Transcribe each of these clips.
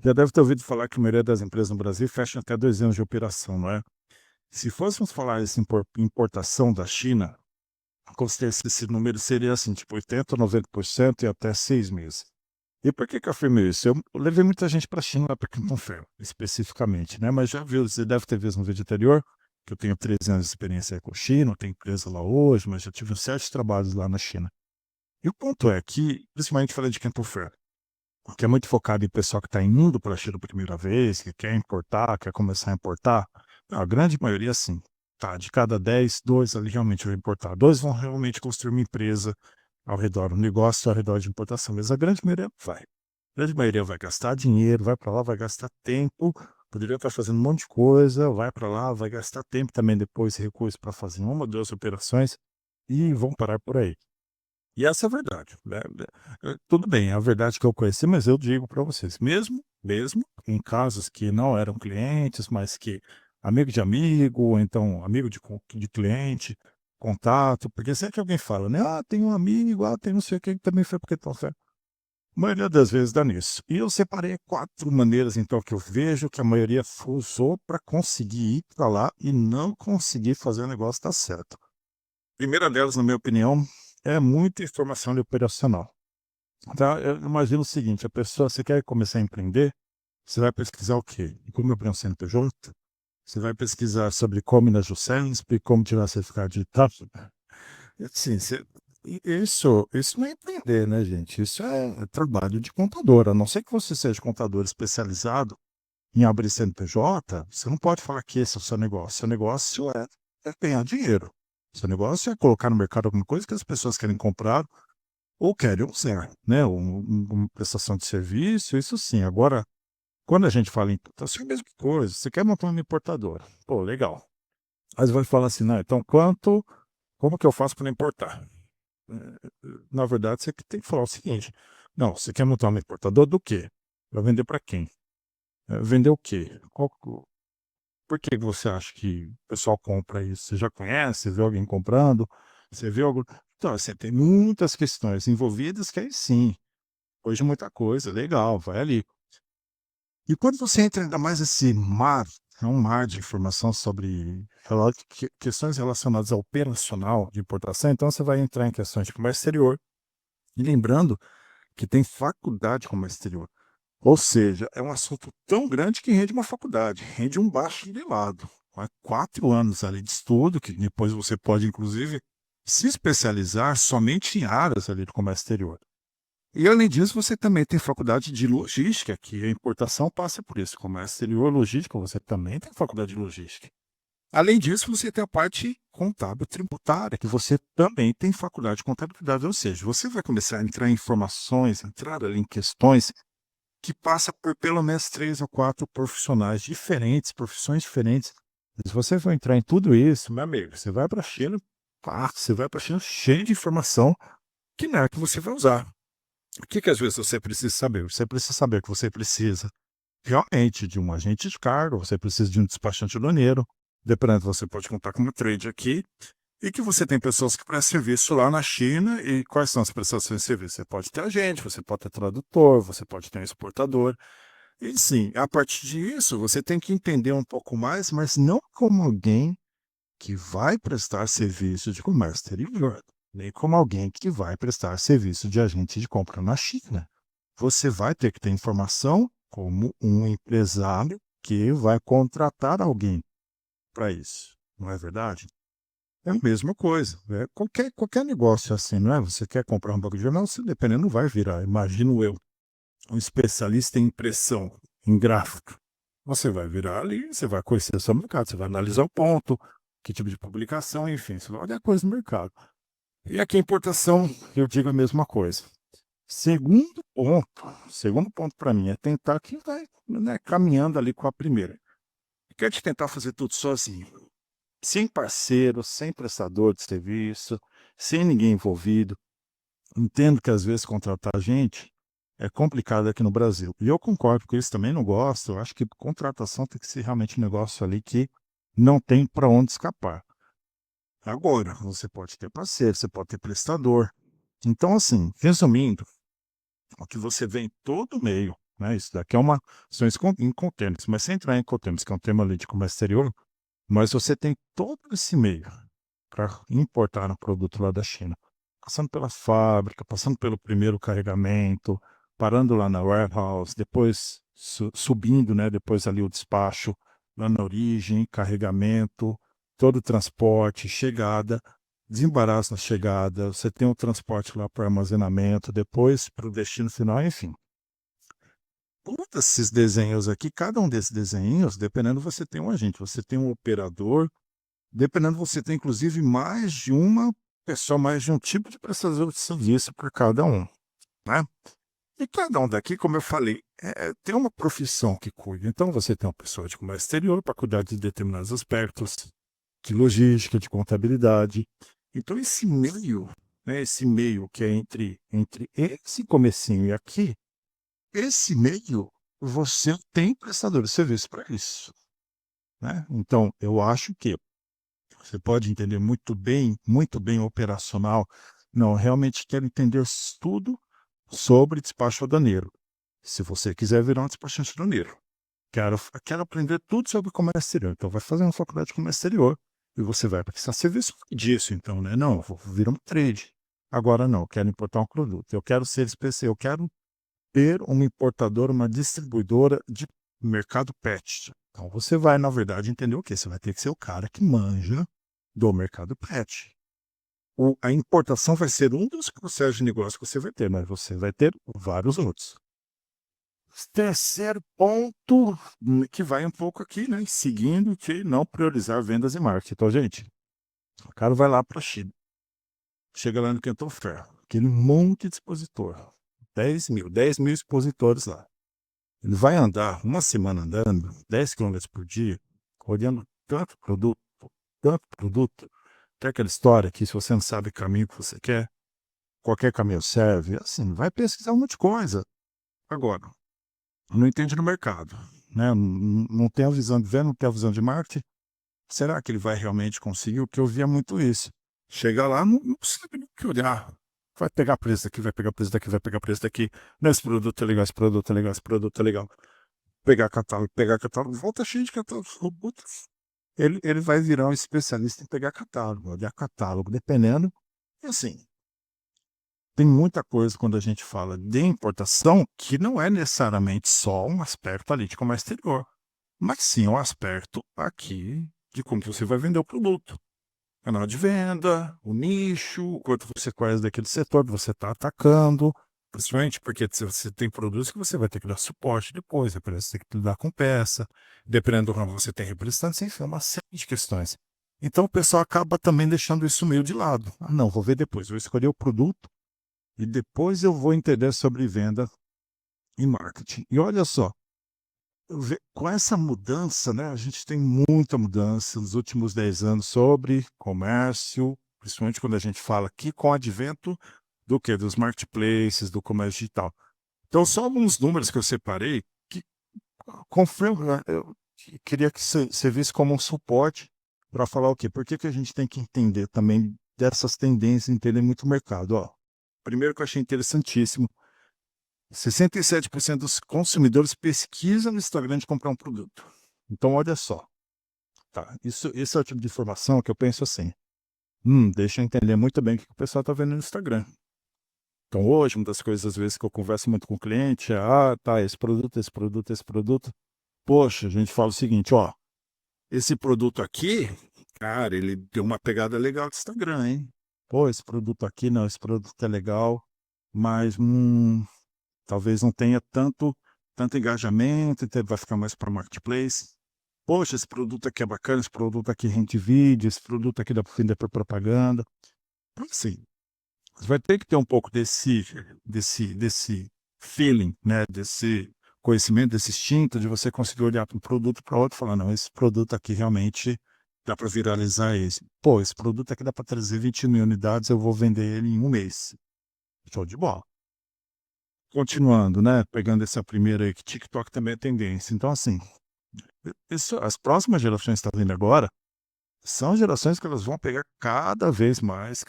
Já deve ter ouvido falar que a maioria das empresas no Brasil fecha até 2 anos de operação, não é? Se fôssemos falar essa importação da China, com certeza esse número seria assim, tipo 80, 90% e até 6 meses. E por que que eu afirmei isso? Eu levei muita gente para a China lá para Canton Fair, especificamente, né? Mas já viu, você deve ter visto no vídeo anterior, que eu tenho 13 anos de experiência com China, tenho empresa lá hoje, mas já tive uns 7 trabalhos lá na China. E o ponto é que, principalmente falando de Canton Fair, que é muito focado em pessoal que está indo para a China pela primeira vez, que quer importar, quer começar a importar, a grande maioria sim. Tá, de cada 10, 2 ali realmente vão importar. 2 vão realmente construir uma empresa ao redor, um negócio ao redor de importação, mas a grande maioria vai. A grande maioria vai gastar dinheiro, vai para lá, vai gastar tempo, poderia estar fazendo um monte de coisa, vai para lá, vai gastar tempo também depois, recursos para fazer uma, duas operações e vão parar por aí. E essa é a verdade, né. Tudo bem, é a verdade que eu conheci, mas eu digo para vocês, mesmo em casos que não eram clientes, mas que amigo de amigo, ou então amigo de cliente, contato, porque sempre alguém fala, né: "Ah, tem um amigo, ah, tem não sei o quê, que também foi porque tal fé". A maioria das vezes dá nisso. E eu separei 4 maneiras, então, que eu vejo que a maioria usou para conseguir ir para lá e não conseguir fazer o negócio dar certo. Primeira delas, na minha opinião, é muita informação de operacional. Tá? Eu imagino o seguinte, a pessoa, você quer começar a empreender, você vai pesquisar o quê? Como abrir um CNPJ? Você vai pesquisar sobre como ir na Juscersp, como tirar certificado digital? Assim, isso não é empreender, né, gente? Isso é trabalho de contador. A não ser que você seja contador especializado em abrir CNPJ, você não pode falar que esse é o seu negócio. Seu negócio é ganhar dinheiro. Seu negócio é colocar no mercado alguma coisa que as pessoas querem comprar ou querem usar, né? Uma prestação de serviço, isso sim. Agora, quando a gente fala em importação, é a mesma coisa. Você quer montar uma importadora. Pô, legal. Aí você vai falar assim, não, então como que eu faço para importar? Na verdade, você que tem que falar o seguinte: não, você quer montar uma importadora do quê? Para vender para quem? Vender o quê? Por que você acha que o pessoal compra isso? Você já conhece? Vê alguém comprando? Você vê algum. Então, assim, tem muitas questões envolvidas que aí sim, hoje muita coisa, legal, vai ali. E quando você entra ainda mais nesse mar, é um mar de informação sobre questões relacionadas ao operacional de importação, então você vai entrar em questões de comércio exterior. E lembrando que tem faculdade de comércio exterior. Ou seja, é um assunto tão grande que rende uma faculdade, rende um bacharelado. 4 anos ali de estudo, que depois você pode, inclusive, se especializar somente em áreas ali do comércio exterior. E além disso, você também tem faculdade de logística, que a importação passa por isso. Comércio exterior, logística, você também tem faculdade de logística. Além disso, você tem a parte contábil tributária, que você também tem faculdade de contabilidade, ou seja, você vai começar a entrar em informações, entrar ali em questões que passa por pelo menos 3 ou 4 profissionais diferentes, profissões diferentes. Se você for entrar em tudo isso, meu amigo, você vai para a China, você vai para a China cheio de informação que não é que você vai usar. O que que às vezes você precisa saber? Você precisa saber que você precisa realmente de um agente de cargo, você precisa de um despachante aduaneiro, dependendo, você pode contar com uma trade aqui, e que você tem pessoas que prestam serviço lá na China, e quais são as prestações de serviço? Você pode ter agente, você pode ter tradutor, você pode ter um exportador, e sim, a partir disso, você tem que entender um pouco mais, mas não como alguém que vai prestar serviço de comércio exterior, nem como alguém que vai prestar serviço de agente de compra na China. Você vai ter que ter informação como um empresário que vai contratar alguém para isso, não é verdade? É a mesma coisa, né? Qualquer negócio assim, não é? Você quer comprar um banco de jornal, você dependendo não vai virar, imagino eu, um especialista em impressão, em gráfico. Você vai virar ali, você vai conhecer o seu mercado, você vai analisar o ponto, que tipo de publicação, enfim, você vai olhar coisa no mercado. E aqui a importação, eu digo a mesma coisa. Segundo ponto para mim é tentar que vai, né, caminhando ali com a primeira. Quer te tentar fazer tudo sozinho, sem parceiro, sem prestador de serviço, sem ninguém envolvido. Entendo que às vezes contratar gente é complicado aqui no Brasil. E eu concordo com isso, também não gosto. Eu acho que contratação tem que ser realmente um negócio ali que não tem para onde escapar. Agora, você pode ter parceiro, você pode ter prestador. Então, assim, resumindo, o que você vê em todo meio. né? Isso daqui são Incoterms, mas sem entrar em Incoterms, que é um tema ali de comércio exterior, mas você tem todo esse meio para importar um produto lá da China, passando pela fábrica, passando pelo primeiro carregamento, parando lá na warehouse, depois subindo, né? Depois ali o despacho lá na origem, carregamento, todo o transporte, chegada, desembaraço na chegada, você tem o transporte lá para armazenamento, depois para o destino final, enfim. Todos esses desenhos aqui, cada um desses desenhos, dependendo, você tem um agente, você tem um operador, dependendo, você tem inclusive mais de uma pessoa, mais de um tipo de prestador de serviço por cada um, né? E cada um daqui, como eu falei, tem uma profissão que cuida. Então, você tem uma pessoa de comércio exterior para cuidar de determinados aspectos, de logística, de contabilidade. Então, esse meio, né, esse meio que é entre esse comecinho e aqui, esse meio, você tem prestador de serviço para isso, né? Então, eu acho que você pode entender muito bem operacional. Não, realmente quero entender tudo sobre despacho aduaneiro. Se você quiser virar um despachante aduaneiro, quero aprender tudo sobre comércio exterior. Então, vai fazer uma faculdade de comércio exterior e você vai prestar serviço disso. Então, né? Não, eu vou virar um trade. Agora não, eu quero importar um produto. Eu quero ser especial. Eu quero ter uma importadora, uma distribuidora de mercado pet. Então, você vai, na verdade, entender o quê? Você vai ter que ser o cara que manja do mercado pet. A importação vai ser um dos processos de negócio que você vai ter, mas você vai ter vários outros. Terceiro ponto, que vai um pouco aqui, né? Seguindo que não priorizar vendas e marketing. Então, gente, o cara vai lá para a China, chega lá no Canton Fair, aquele monte de expositor, 10 mil expositores lá. Ele vai andar uma semana andando, 10 quilômetros por dia, olhando tanto produto, até aquela história que se você não sabe o caminho que você quer, qualquer caminho serve, assim, vai pesquisar um monte de coisa. Agora, não entende no mercado, né? Não tem a visão de venda, não tem a visão de marketing. Será que ele vai realmente conseguir? O que eu via muito isso. Chega lá, não sabe nem o que olhar. Vai pegar preço daqui, vai pegar preço daqui, vai pegar preço daqui. Nesse produto é legal, esse produto é legal, esse produto é legal. Pegar catálogo, volta cheio de catálogos. Putz. Ele vai virar um especialista em pegar catálogo, olhar catálogo, dependendo. E assim, tem muita coisa quando a gente fala de importação que não é necessariamente só um aspecto ali de comércio exterior, mas sim um aspecto aqui de como você vai vender o produto. Canal de venda, o nicho, o quanto você conhece daquele setor que você está atacando, principalmente porque você tem produtos que você vai ter que dar suporte depois, depois você tem que lidar com peça, dependendo do como você tem representantes, enfim, uma série de questões. Então o pessoal acaba também deixando isso meio de lado. Ah, não, vou ver depois, vou escolher o produto e depois eu vou entender sobre venda e marketing. E olha só, com essa mudança, né, a gente tem muita mudança nos últimos 10 anos sobre comércio, principalmente quando a gente fala aqui com o advento do quê? Dos marketplaces, do comércio digital. Então, só alguns números que eu separei que confirmam, né, eu queria que você visse como um suporte para falar o quê? Por que a gente tem que entender também dessas tendências, entender muito o mercado? Ó, primeiro que eu achei interessantíssimo, 67% dos consumidores pesquisam no Instagram de comprar um produto. Então, olha só, tá? Esse é o tipo de informação que eu penso assim. Deixa eu entender muito bem o que o pessoal está vendo no Instagram. Então, hoje, uma das coisas, às vezes, que eu converso muito com o cliente é, tá, esse produto, esse produto, esse produto. Poxa, a gente fala o seguinte, ó, esse produto aqui, cara, ele deu uma pegada legal do Instagram, hein? Pô, esse produto aqui, não, esse produto é legal, mas, talvez não tenha tanto engajamento, então vai ficar mais para marketplace. Poxa, esse produto aqui é bacana, esse produto aqui rende vídeo, esse produto aqui dá para vender por propaganda. Então, assim, você vai ter que ter um pouco desse feeling, né? Desse conhecimento, desse instinto de você conseguir olhar para um produto para outro e falar, não, esse produto aqui realmente dá para viralizar esse. Pô, esse produto aqui dá para trazer 20 mil unidades, eu vou vender ele em um mês. Show de bola. Continuando, né, pegando essa primeira aí, que TikTok também é tendência. Então, assim, as próximas gerações que estão vindo agora, são gerações que elas vão pegar cada vez mais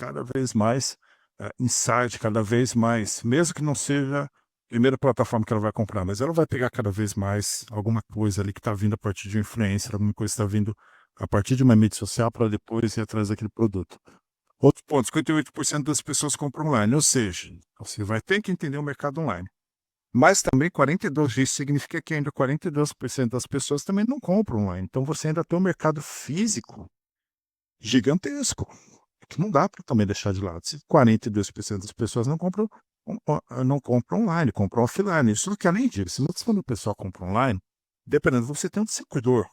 insight, cada vez mais, mesmo que não seja primeira plataforma que ela vai comprar, mas ela vai pegar cada vez mais alguma coisa ali que está vindo a partir de um influencer, alguma coisa que está vindo a partir de uma mídia social para depois ir atrás daquele produto. Outro ponto, 58% das pessoas compram online, ou seja, você vai ter que entender o mercado online. Mas também 42%, isso significa que ainda 42% das pessoas também não compram online. Então você ainda tem um mercado físico gigantesco, que não dá para também deixar de lado. Se 42% das pessoas não compram online, compram offline. Só que além disso, mesmo quando o pessoal compra online, dependendo, você tem um distribuidor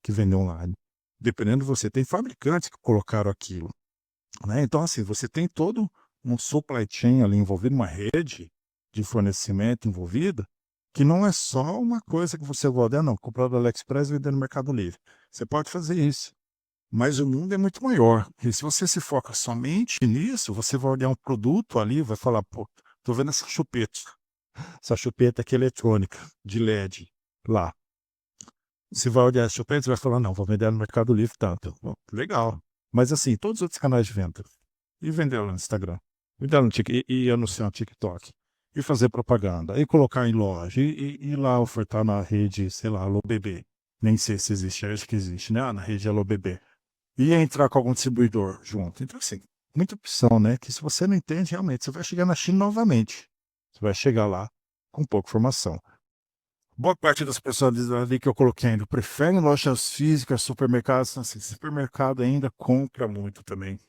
que vende online. Dependendo, você tem fabricantes que colocaram aquilo, né? Então, assim, você tem todo um supply chain ali envolvido, uma rede de fornecimento envolvida, que não é só uma coisa que você vai olhar, não, comprar do AliExpress e vender no Mercado Livre. Você pode fazer isso, mas o mundo é muito maior. E se você se foca somente nisso, você vai olhar um produto ali e vai falar, pô, tô vendo essa chupeta aqui eletrônica, de LED, lá. Você vai olhar essa chupeta e vai falar, não, vou vender no Mercado Livre tanto. Bom, legal. Mas assim, todos os outros canais de venda. E vender lá no Instagram. Vender no e anunciar no TikTok. E fazer propaganda. E colocar em loja. E ir lá ofertar na rede, sei lá, Alô Bebê. Nem sei se existe, acho que existe, né? Na rede Alô Bebê. E entrar com algum distribuidor junto. Então, assim, muita opção, né? Que se você não entende, realmente, você vai chegar na China novamente. Você vai chegar lá com pouca informação. Boa parte das pessoas ali que eu coloquei ainda preferem lojas físicas, supermercados. Assim, supermercado ainda compra muito também.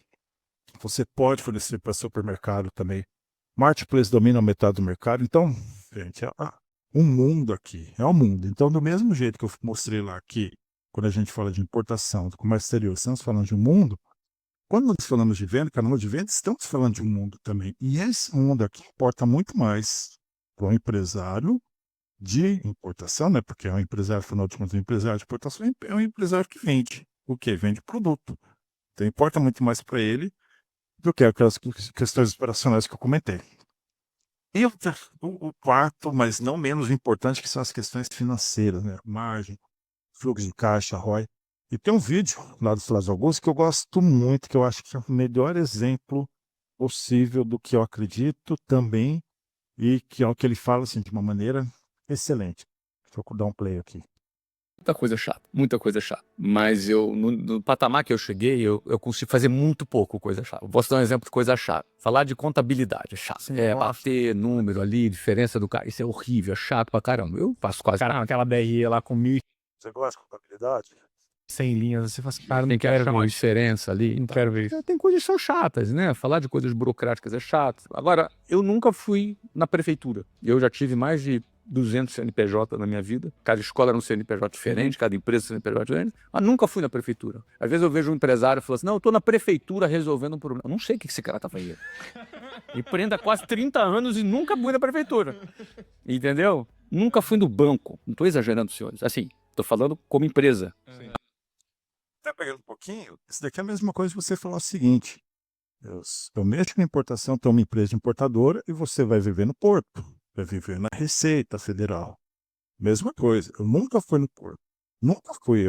Você pode fornecer para supermercado também. Marketplace domina metade do mercado. Então, gente, um mundo aqui. É um mundo. Então, do mesmo jeito que eu mostrei lá que, quando a gente fala de importação, do comércio exterior, estamos falando de um mundo. Quando nós falamos de venda, canal de venda, estamos falando de um mundo também. E esse mundo aqui importa muito mais para o empresário de importação, né? Porque é um empresário, afinal de contas, um empresário de importação é um empresário que vende. O quê? Vende produto. Então importa muito mais para ele do que aquelas questões operacionais que eu comentei. E o quarto, mas não menos importante, que são as questões financeiras, né? Margem, fluxo de caixa, ROI. E tem um vídeo lá do Flávio Augusto que eu gosto muito, que eu acho que é o melhor exemplo possível do que eu acredito também, e que é o que ele fala assim, de uma maneira excelente. Deixa eu dar um play aqui. Muita coisa chata, muita coisa chata. Mas no patamar que eu cheguei, eu consigo fazer muito pouco coisa chata. Vou dar um exemplo de coisa chata. Falar de contabilidade é chato. Bater número ali, diferença do cara, isso é horrível, é chato pra caramba. Eu faço quase. Caramba, aquela BRE lá com 1.100 Você gosta de contabilidade? linhas, você fala assim, cara, Tem não que quero achar ver uma isso. diferença ali. Não quero ver isso. Tem coisas que são chatas, né? Falar de coisas burocráticas é chato. Agora, eu nunca fui na prefeitura. Eu já tive mais de 200 CNPJ na minha vida. Cada escola era um CNPJ diferente, cada empresa um CNPJ diferente. Mas nunca fui na prefeitura. Às vezes eu vejo um empresário e falo assim, não, eu tô na prefeitura resolvendo um problema. Eu não sei o que esse cara tá fazendo. Empreenda há quase 30 anos e nunca fui na prefeitura. Entendeu? Nunca fui no banco. Não tô exagerando, senhores. Assim, tô falando como empresa. Tá pegando um pouquinho? Isso daqui é a mesma coisa que você falar o seguinte. Eu mexo na importação, tenho uma empresa importadora e você vai viver no porto. Vai viver na Receita Federal. Mesma coisa. Eu nunca fui no porto. Nunca fui.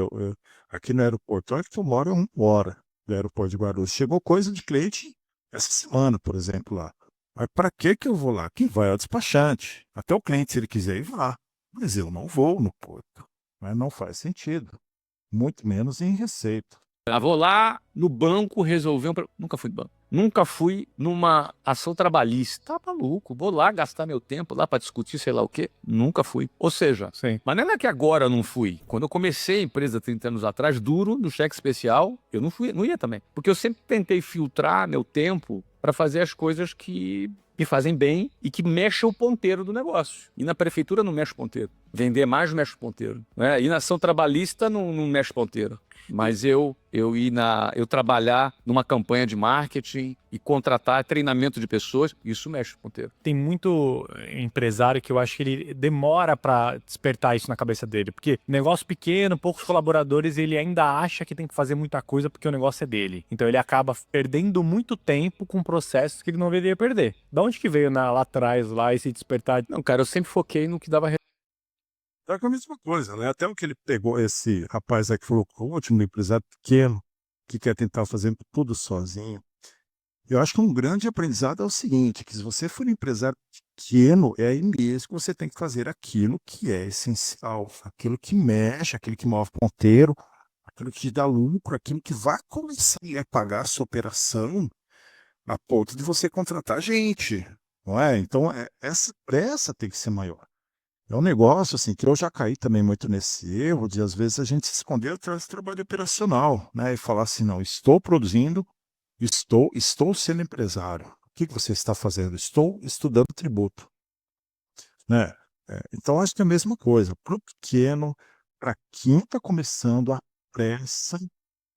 Aqui no aeroporto, olha que eu moro a 1 hora do aeroporto de Guarulhos. Chegou coisa de cliente essa semana, por exemplo, lá. Mas para que eu vou lá? Quem vai é o despachante. Até o cliente, se ele quiser ir, vá. Mas eu não vou no porto. Mas não faz sentido. Muito menos em Receita. Eu vou lá no banco resolver um problema. Nunca fui no banco. Nunca fui numa ação trabalhista. Tá maluco? Vou lá gastar meu tempo lá para discutir sei lá o quê? Nunca fui. Ou seja, Sim. mas não é que agora eu não fui. Quando eu comecei a empresa 30 anos atrás, duro, no cheque especial, eu não fui, não ia também. Porque eu sempre tentei filtrar meu tempo para fazer as coisas que me fazem bem e que mexem o ponteiro do negócio. E na prefeitura não mexe o ponteiro. Vender mais mexe o ponteiro. Né? E na ação trabalhista não mexe o ponteiro. Mas eu trabalhar numa campanha de marketing e contratar treinamento de pessoas, isso mexe o ponteiro. Tem muito empresário que eu acho que ele demora pra despertar isso na cabeça dele. Porque negócio pequeno, poucos colaboradores, ele ainda acha que tem que fazer muita coisa porque o negócio é dele. Então ele acaba perdendo muito tempo com processos que ele não deveria perder. Da onde que veio lá atrás, lá, esse despertar? Não, cara, eu sempre foquei no que dava Tá com a mesma coisa, né? Até o que ele pegou, esse rapaz aí que falou, o último empresário pequeno, que quer tentar fazer tudo sozinho. Eu acho que um grande aprendizado é o seguinte, que se você for um empresário pequeno, é aí mesmo que você tem que fazer aquilo que é essencial, aquilo que mexe, aquilo que move ponteiro, aquilo que dá lucro, aquilo que vai começar a pagar a sua operação a ponto de você contratar gente, não é? Então, essa pressa tem que ser maior. É um negócio assim que eu já caí também muito nesse erro de às vezes a gente se esconder atrás do trabalho operacional, né? E falar assim, não, estou produzindo, estou sendo empresário. O que você está fazendo? Estou estudando tributo, né? Então acho que é a mesma coisa. Para o pequeno, para quem está começando, a pressa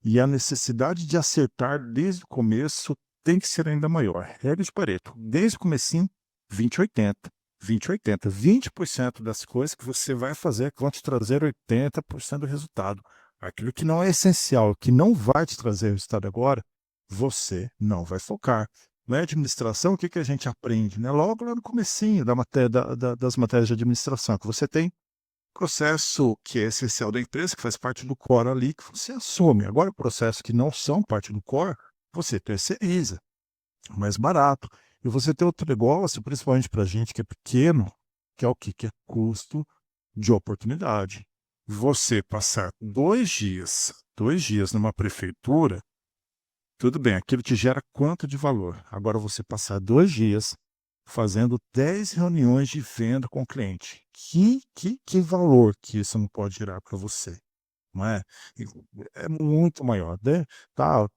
e a necessidade de acertar desde o começo tem que ser ainda maior. Regra de Pareto, desde o comecinho, 20-80. 20-80. 20% das coisas que você vai fazer é que vão te trazer 80% do resultado. Aquilo que não é essencial, que não vai te trazer resultado agora, você não vai focar. Na administração, o que a gente aprende? Né? Logo lá no comecinho das matérias de administração, que você tem processo que é essencial da empresa, que faz parte do core ali, que você assume. Agora, processos que não são parte do core, você terceiriza, mais barato. E você tem outro negócio, principalmente para gente que é pequeno, que é o quê? Que é custo de oportunidade. Você passar 2 dias numa prefeitura, tudo bem, aquilo te gera quanto de valor? Agora você passar 2 dias fazendo 10 reuniões de venda com o cliente. Que valor que isso não pode gerar para você? Não é? E é muito maior, né? Tá,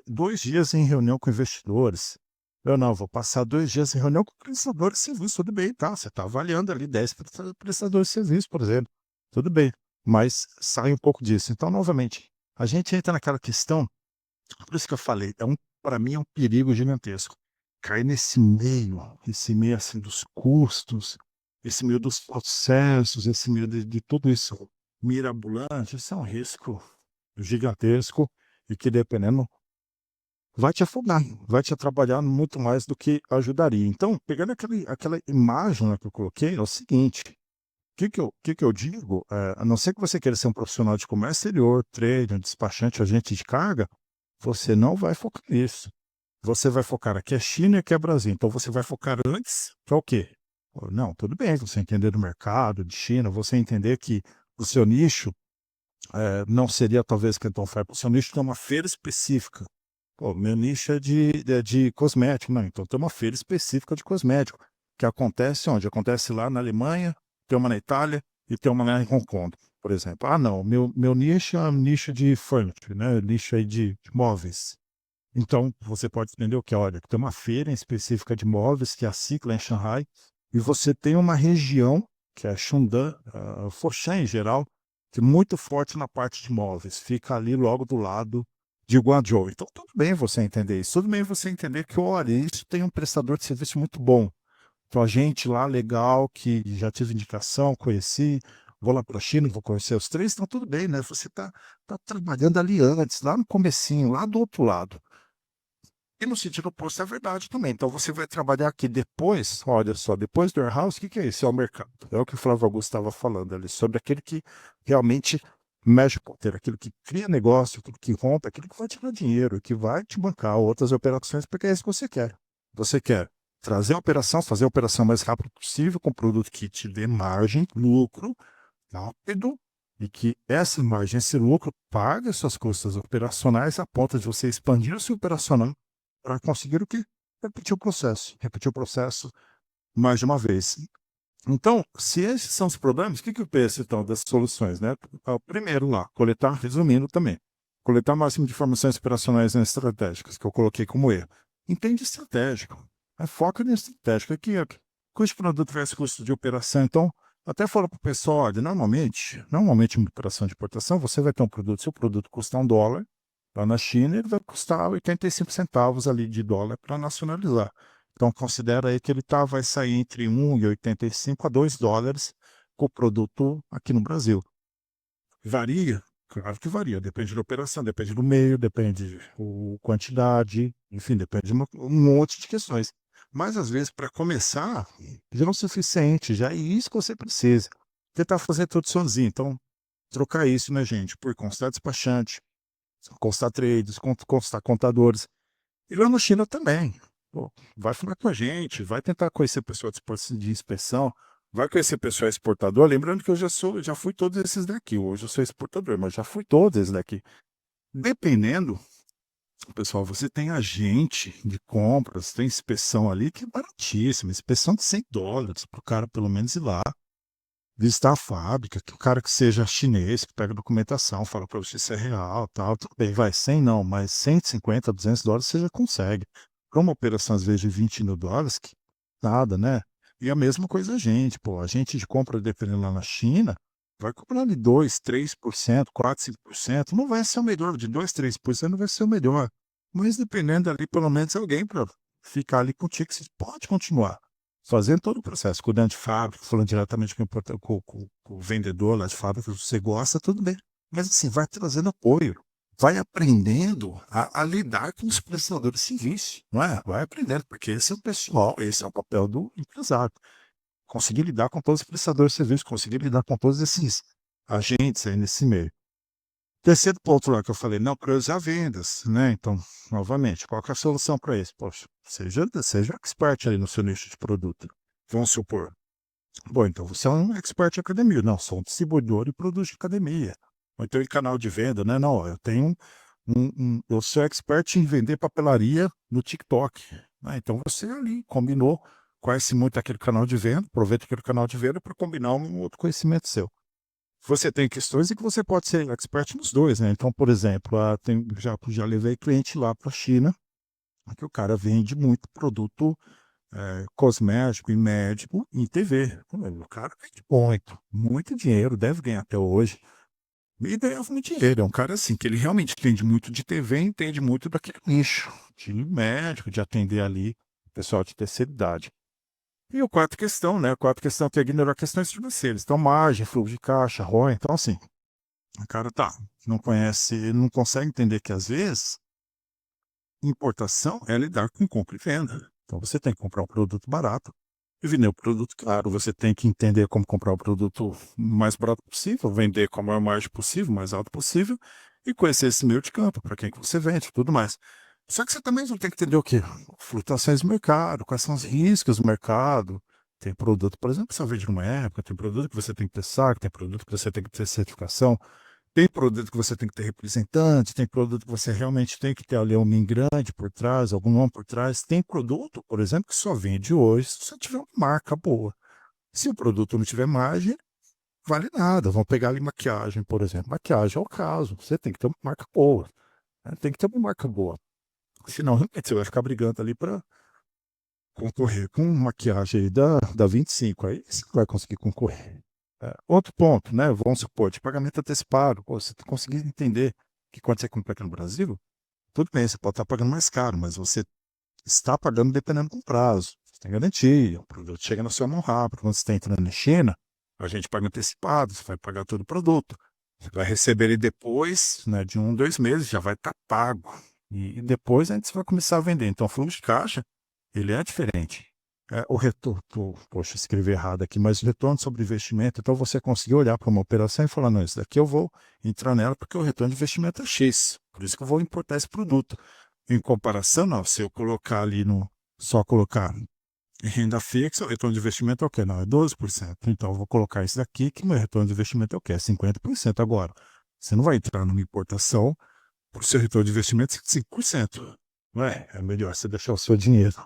2 dias em reunião com investidores. Eu não, vou passar 2 dias em reunião com prestadores de serviço, tudo bem, tá? Você está avaliando ali 10 prestadores de serviço, por exemplo. Tudo bem, mas sai um pouco disso. Então, novamente, a gente entra naquela questão, por isso que eu falei, para mim é um perigo gigantesco. Cair esse meio assim dos custos, esse meio dos processos, esse meio de tudo isso mirabolante, isso é um risco gigantesco e que dependendo vai te afogar, vai te atrapalhar muito mais do que ajudaria. Então, pegando aquela imagem, né, que eu coloquei, é o seguinte: o que que eu digo? A não ser que você queira ser um profissional de comércio exterior, trader, despachante, agente de carga, você não vai focar nisso. Você vai focar aqui é China e aqui é Brasil. Então você vai focar antes para o quê? Não, tudo bem, você entender do mercado de China, você entender que o seu nicho não seria talvez Canton Fair, o seu nicho tem uma feira específica. Pô, meu nicho é de cosmético. Não, então tem uma feira específica de cosmético, que acontece onde? Acontece lá na Alemanha, tem uma na Itália e tem uma lá em Hong Kong, por exemplo. Ah, não, meu nicho é um nicho de furniture, né? Nicho aí de móveis. Então, você pode entender o que? Olha, tem uma feira específica de móveis, que é a Cicla em Shanghai, e você tem uma região, que é a Shundan, Foshan em geral, que é muito forte na parte de móveis. Fica ali logo do lado de Guangzhou. Então, tudo bem você entender isso. Tudo bem você entender que, olha, isso tem um prestador de serviço muito bom. Então, a gente lá, legal, que já tive indicação, conheci, vou lá para a China, vou conhecer os três, então tudo bem, né? Você tá trabalhando ali antes, lá no comecinho, lá do outro lado. E no sentido oposto é verdade também. Então você vai trabalhar aqui depois, olha só, depois do warehouse, o que é isso? É o mercado. É o que o Flávio Augusto estava falando ali, sobre aquele que realmente mexe o ponteiro, aquilo que cria negócio, aquilo que rompe, aquilo que vai te dar dinheiro, que vai te bancar outras operações, porque é isso que você quer. Você quer trazer a operação, fazer a operação mais rápido possível, com um produto que te dê margem, lucro, rápido, e que essa margem, esse lucro, pague as suas custas operacionais a ponto de você expandir o seu operacional para conseguir o quê? Repetir o processo mais de uma vez. Então, se esses são os problemas, o que eu penso então das soluções, né? Primeiro lá, coletar, resumindo também, coletar o máximo de informações operacionais e estratégicas, que eu coloquei como erro. Entende estratégico, foca no estratégico, aqui é custo de produto versus custo de operação. Então, até falo para o pessoal, olha, normalmente em operação de importação, você vai ter um produto, se o produto custa $1, lá na China ele vai custar 85 centavos ali de dólar para nacionalizar. Então considera aí que vai sair entre 1,85 a $2 com o produto aqui no Brasil. Varia? Claro que varia, depende da operação, depende do meio, depende da quantidade, enfim, depende de um monte de questões. Mas às vezes para começar, já é o suficiente, já é isso que você precisa. Tentar fazer tudo sozinho, então trocar isso, né gente, por constar despachante, constar traders, constar contadores. E lá na China também. Pô, vai falar com a gente, vai tentar conhecer pessoal de inspeção, vai conhecer pessoal exportador. Lembrando que eu já fui todos esses daqui. Hoje eu sou exportador, mas já fui todos esses daqui. Dependendo, pessoal, você tem agente de compras, tem inspeção ali que é baratíssima, inspeção de $100 para o cara pelo menos ir lá, visitar a fábrica, que o cara que seja chinês, que pega a documentação, fala para você se é real, tal, tudo bem, vai, 100 não, mas 150, $200 você já consegue. Para uma operação, às vezes, de $20 mil, que nada, né? E a mesma coisa a gente, pô, a gente de compra, dependendo lá na China, vai comprar ali 2, 3%, 4, 5%, não vai ser o melhor, de 2, 3% não vai ser o melhor. Mas dependendo ali, pelo menos alguém para ficar ali contigo, que você pode continuar fazendo todo o processo, cuidando de fábrica, falando diretamente com o vendedor lá de fábrica, se você gosta, tudo bem. Mas assim, vai trazendo apoio, vai aprendendo a lidar com os prestadores de serviço, não é? Vai aprendendo, porque esse é o pessoal, esse é o papel do empresário. Conseguir lidar com todos os prestadores de serviço, conseguir lidar com todos esses agentes aí nesse meio. Terceiro ponto lá que eu falei, não priorizar vendas, né? Então, novamente, qual que é a solução para isso? Poxa, seja expert ali no seu nicho de produto. Vamos supor. Bom, então você é um expert em academia. Não, sou um distribuidor de produtos de academia. Ou então em canal de venda, né? Não, eu tenho eu sou expert em vender papelaria no TikTok. Né? Então você ali combinou, conhece muito aquele canal de venda, aproveita aquele canal de venda para combinar um outro conhecimento seu. Você tem questões em que você pode ser expert nos dois, né? Então, por exemplo, já levei cliente lá para a China, que o cara vende muito produto cosmético e médico em TV. O cara vende muito dinheiro, deve ganhar até hoje. E ganhava muito dinheiro. É um cara assim, que ele realmente entende muito de TV, entende muito daquele nicho, de médico, de atender ali o pessoal de terceira idade. E o quarto questão, né? A quarta questão é ignorar questões financeiras. Então, margem, fluxo de caixa, ROI. Então, assim, o cara não conhece, não consegue entender que às vezes importação é lidar com compra e venda. Então, você tem que comprar um produto barato e vender o produto caro. Você tem que entender como comprar o produto mais barato possível, vender com a maior margem possível, mais alto possível, e conhecer esse meio de campo, para quem que você vende, tudo mais. Só que você também tem que entender o quê? Flutuações do mercado, quais são os riscos do mercado. Tem produto, por exemplo, que você vende numa época, tem produto que você tem que ter saque, tem produto que você tem que ter certificação, tem produto que você tem que ter representante, tem produto que você realmente tem que ter ali um nome grande por trás, algum nome por trás. Tem produto, por exemplo, que só vende hoje se você tiver uma marca boa. Se o produto não tiver margem, vale nada. Vamos pegar ali maquiagem, por exemplo. Maquiagem é o caso. Você tem que ter uma marca boa. Né? Tem que ter uma marca boa. Senão, realmente, você vai ficar brigando ali para concorrer com maquiagem aí da 25. Aí você não vai conseguir concorrer. Outro ponto, né? Vamos supor, de pagamento antecipado. Pô, você conseguir entender que quando você compra aqui no Brasil, tudo bem, você pode estar pagando mais caro, mas você está pagando dependendo do prazo. Você tem garantia, o produto chega na sua mão rápido. Quando você está entrando na China, a gente paga antecipado, você vai pagar todo o produto. Você vai receber ele depois, né, de 1, 2 meses, já vai estar pago. E depois a gente vai começar a vender. Então, o fluxo de caixa, ele é diferente. O retorno, poxa, escrevi errado aqui, mas o retorno sobre investimento, então você conseguir olhar para uma operação e falar, não, isso daqui eu vou entrar nela porque o retorno de investimento é X, por isso que eu vou importar esse produto. Em comparação, não, se eu colocar ali só colocar renda fixa, o retorno de investimento é o quê? Não, é 12%. Então eu vou colocar isso daqui que meu retorno de investimento é o quê? É 50% agora. Você não vai entrar numa importação por seu retorno de investimento de 5%. Não é? É melhor você deixar o seu dinheiro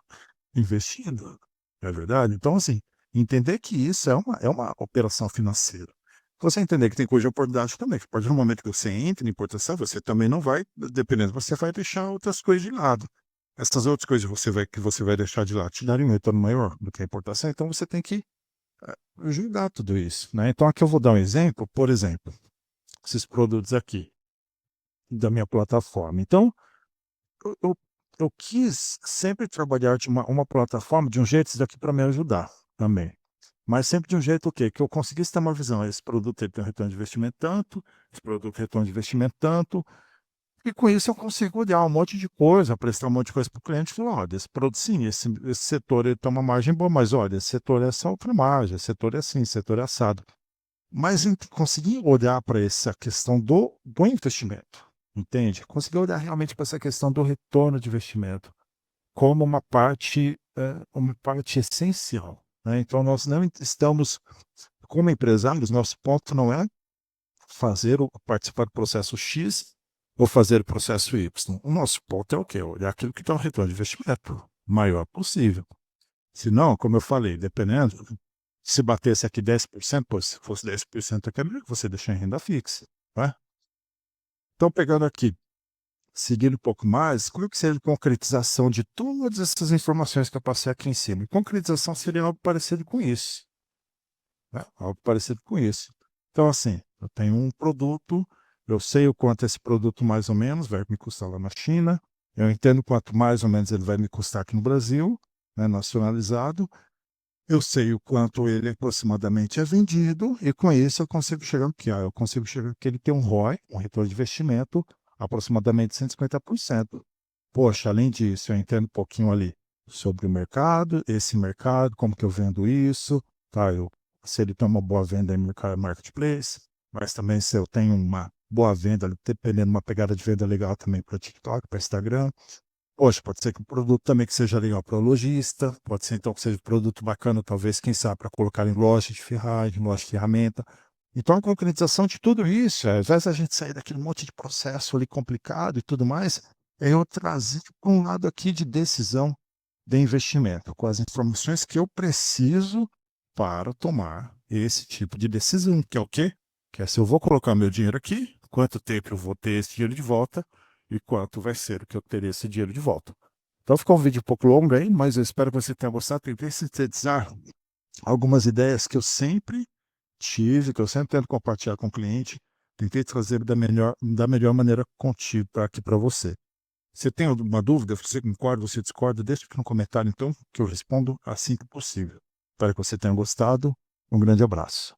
investindo. Não é verdade? Então, assim, entender que isso é uma operação financeira. Você entender que tem coisa de oportunidade também, que a partir do momento que você entra em importação, você também não vai, dependendo, você vai deixar outras coisas de lado. Essas outras coisas que você vai deixar de lado te darem um retorno maior do que a importação, então você tem que julgar tudo isso. Né? Então, aqui eu vou dar um exemplo, por exemplo, esses produtos aqui da minha plataforma. Então, eu, eu eu quis sempre trabalhar de uma plataforma de um jeito isso daqui para me ajudar também. Mas sempre de um jeito o quê? Que eu conseguisse ter uma visão. Esse produto ele tem um retorno de investimento tanto, esse produto tem retorno de investimento tanto, e com isso eu consigo olhar um monte de coisa, prestar um monte de coisa para o cliente e falar, olha, esse produto sim, esse setor ele tem uma margem boa, mas olha, esse setor é essa outra margem, esse setor é assim, esse setor é assado. Mas conseguir olhar para essa questão do investimento. entende? Conseguir olhar realmente para essa questão do retorno de investimento como uma parte essencial, né? Então nós não estamos, como empresários, nosso ponto não é participar do processo X ou fazer o processo Y. O nosso ponto é o quê? Olhar aquilo que dá um retorno de investimento maior possível. Se não, como eu falei, dependendo, se batesse aqui 10%, pô, se fosse 10% aqui, é melhor que você deixar em renda fixa, né? Então, pegando aqui, seguindo um pouco mais, como que seria a concretização de todas essas informações que eu passei aqui em cima? E concretização seria algo parecido com isso, né? Algo parecido com isso. Então, assim, eu tenho um produto, eu sei o quanto esse produto mais ou menos vai me custar lá na China, eu entendo quanto mais ou menos ele vai me custar aqui no Brasil, né, nacionalizado, eu sei o quanto ele aproximadamente é vendido, e com isso eu consigo chegar no que? Eu consigo chegar que ele tem um ROI, um retorno de investimento, aproximadamente 150%. Poxa, além disso, eu entendo um pouquinho ali sobre o mercado, esse mercado, como que eu vendo isso, tá? Se ele tem uma boa venda em marketplace, mas também se eu tenho uma boa venda, dependendo de uma pegada de venda legal também para TikTok, para Instagram. Poxa, pode ser que o produto também que seja legal para o lojista, pode ser então que seja um produto bacana, talvez, quem sabe, para colocar em loja de ferragem, loja de ferramenta. Então, a concretização de tudo isso, ao invés da gente sair daquele monte de processo ali complicado e tudo mais, é eu trazer para um lado aqui de decisão de investimento, com as informações que eu preciso para tomar esse tipo de decisão, que é o quê? Que é se eu vou colocar meu dinheiro aqui, quanto tempo eu vou ter esse dinheiro de volta, e quanto vai ser o que eu teria esse dinheiro de volta. Então ficou um vídeo um pouco longo aí, mas eu espero que você tenha gostado. Tentei sintetizar algumas ideias que eu sempre tive, que eu sempre tento compartilhar com o cliente. Tentei trazer da melhor maneira contigo aqui para você. Você tem alguma dúvida? Você concorda, você discorda? Deixa aqui no comentário então, que eu respondo assim que possível. Espero que você tenha gostado. Um grande abraço.